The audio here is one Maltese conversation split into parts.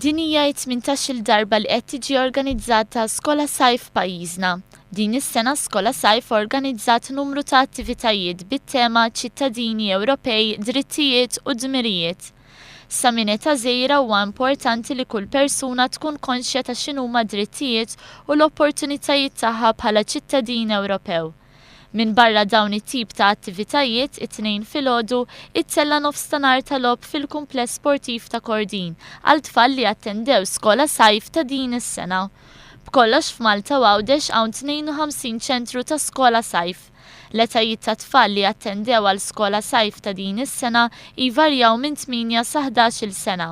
Din hija 18-il darba li qed tiġi organizzata Skola Sajf f'pajjiżna. Din is-sena Skola Sajf organizzat numru ta' attivitajiet bit-tema ċittadini Ewropej, drittijiet u dmirijiet. Sa minn età żgħira huwa importanti li kull persuna tkun konxja ta' x'inhuma drittijiet u l-opportunitajiet tagħha bħala ċittadin Ewropew. Min barra dawn it-tip ta' attivitajiet, it-tnejn filgħodu, ittella nofsinhar ta' logħob fil-kumpless sportiv ta' Kordin għal tfal li attendew Skola Sajf ta' din is-sena. B'kollox f'Malta għawdex hawn 52 ċentru ta' Skola Sajf. L-etajiet ta' tfal li attendew għal Skola Sajf ta' din is-sena jvarjaw minn 8 sa 11-il sena.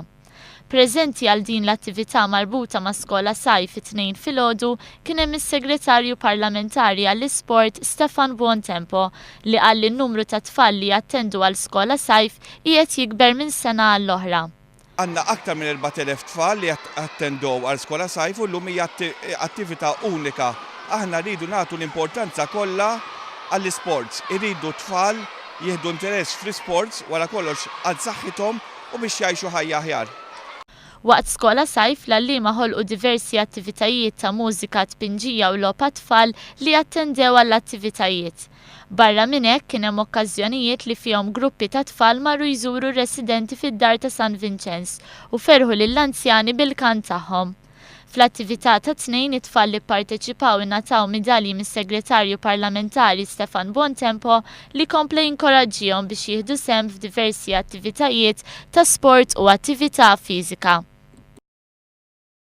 Preżenti għal din l-attività marbuta ma' Skola Sajf it-tnejn filgħodu kien hemm is-Segretarju Parlamentari għall-Isport Stefan Buontempo li qal li n-numru ta' tfal li jattendu għal Skola Sajf qiegħed jikber minn sena għall-oħra. Għandna aktar minn 4,000 tfal li attendew għal Skola Sajf u llum hija attività unika. Aħna rridu nagħtu l-importanza kollha għall-isports. Irridu tfal jieħdu interess fl-isports wara kollox għal saħħithom u biex jgħixu ħajja aħjar. Waqt Skola Sajf l-għalliema ħolqu diversi attivitajiet ta' mużika, tpinġija u logħba tfal li attendew għall-attivitajiet. Barra minn hekk kien hemm okkażjonijiet li fihom gruppi ta' tfal marru jżuru residenti fid-dar ta' San Vincenz u ferħu lill-anzjani bil-kant tagħhom. Fl-attività ta' tnejn it-tfal li pparteċipaw ingħataw midalji mis-Segretarju Parlamentari Stefan Buontempo li kompla jinkoraġġihom biex jieħdu sehem f'diversi attivitajiet ta' sport u attività fiżika.